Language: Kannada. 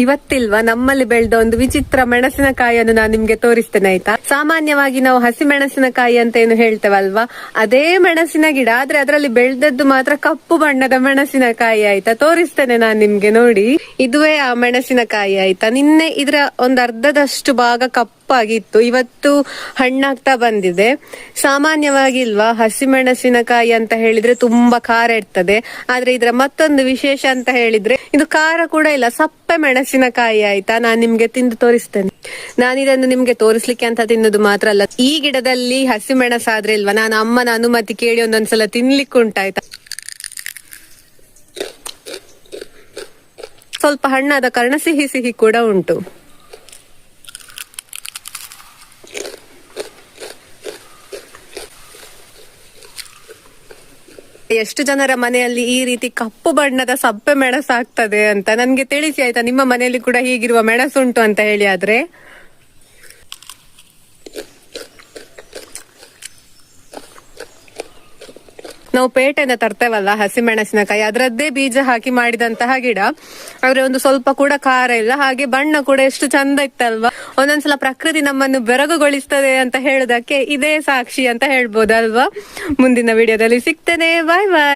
ಇವತ್ತಿಲ್ವಾ ನಮ್ಮಲ್ಲಿ ಬೆಳೆದ ಒಂದು ವಿಚಿತ್ರ ಮೆಣಸಿನಕಾಯಿಯನ್ನು ನಾನು ನಿಮ್ಗೆ ತೋರಿಸ್ತೇನೆ ಆಯ್ತಾ. ಸಾಮಾನ್ಯವಾಗಿ ನಾವು ಹಸಿ ಮೆಣಸಿನಕಾಯಿ ಅಂತ ಏನು ಹೇಳ್ತೇವಲ್ವಾ, ಅದೇ ಮೆಣಸಿನ ಗಿಡ, ಆದ್ರೆ ಅದರಲ್ಲಿ ಬೆಳೆದದ್ದು ಮಾತ್ರ ಕಪ್ಪು ಬಣ್ಣದ ಮೆಣಸಿನಕಾಯಿ ಆಯ್ತಾ. ತೋರಿಸ್ತೇನೆ ನಾನು ನಿಮ್ಗೆ, ನೋಡಿ. ಇದುವೇ ಆ ಮೆಣಸಿನಕಾಯಿ ಆಯ್ತಾ. ನಿನ್ನೆ ಇದರ ಒಂದು ಅರ್ಧದಷ್ಟು ಭಾಗ ಕಪ್ಪಾಗಿತ್ತು, ಇವತ್ತು ಹಣ್ಣಾಗ್ತಾ ಬಂದಿದೆ. ಸಾಮಾನ್ಯವಾಗಿ ಇಲ್ವಾ ಹಸಿ ಮೆಣಸಿನಕಾಯಿ ಅಂತ ಹೇಳಿದ್ರೆ ತುಂಬಾ ಖಾರ ಇರ್ತದೆ, ಆದ್ರೆ ಇದರ ಮತ್ತೊಂದು ವಿಶೇಷ ಅಂತ ಹೇಳಿದ್ರೆ ಇದು ಖಾರ ಕೂಡ ಇಲ್ಲ, ಸಪ್ಪೆ ಮೆಣಸಿನಕಾಯಿ ಆಯ್ತಾ. ನಾನ್ ನಿಮ್ಗೆ ತಿಂದು ತೋರಿಸ್ತೇನೆ. ನಾನಿದನ್ನು ನಿಮ್ಗೆ ತೋರಿಸ್ಲಿಕ್ಕೆ ಅಂತ ತಿನ್ನೋದು ಮಾತ್ರ ಅಲ್ಲ, ಈ ಗಿಡದಲ್ಲಿ ಹಸಿ ಮೆಣಸಾದ್ರೆ ಇಲ್ವಾ ನಾನು ಅಮ್ಮನ ಅನುಮತಿ ಕೇಳಿ ಒಂದೊಂದ್ಸಲ ತಿನ್ಲಿಕ್ಕೆ ಉಂಟಾಯ್ತಾ. ಸ್ವಲ್ಪ ಹಣ್ಣಾದ ಕಾರಣ ಸಿಹಿ ಸಿಹಿ ಕೂಡ ಉಂಟು. ಎಷ್ಟು ಜನರ ಮನೆಯಲ್ಲಿ ಈ ರೀತಿ ಕಪ್ಪು ಬಣ್ಣದ ಸಪ್ಪೆ ಮೆಣಸು ಆಗ್ತದೆ ಅಂತ ನನ್ಗೆ ತಿಳಿಸಿ ಆಯ್ತಾ. ನಿಮ್ಮ ಮನೆಯಲ್ಲಿ ಕೂಡ ಹೀಗಿರುವ ಮೆಣಸುಂಟು ಅಂತ ಹೇಳಿ. ಆದ್ರೆ ನಾವು ಪೇಟೆಯಿಂದ ತರ್ತೇವಲ್ಲ ಹಸಿ ಮೆಣಸಿನಕಾಯಿ, ಅದರದ್ದೇ ಬೀಜ ಹಾಕಿ ಮಾಡಿದಂತಹ ಗಿಡ. ಆದ್ರೆ ಒಂದು ಸ್ವಲ್ಪ ಕೂಡ ಖಾರ ಇಲ್ಲ, ಹಾಗೆ ಬಣ್ಣ ಕೂಡ ಎಷ್ಟು ಚಂದ ಇತ್ತಲ್ವಾ. ಒಂದೊಂದ್ಸಲ ಪ್ರಕೃತಿ ನಮ್ಮನ್ನು ಬೆರಗುಗೊಳಿಸ್ತದೆ ಅಂತ ಹೇಳುದಕ್ಕೆ ಇದೇ ಸಾಕ್ಷಿ ಅಂತ ಹೇಳ್ಬೋದಲ್ವಾ. ಮುಂದಿನ ವಿಡಿಯೋದಲ್ಲಿ ಸಿಗ್ತೇನೆ. ಬಾಯ್ ಬಾಯ್.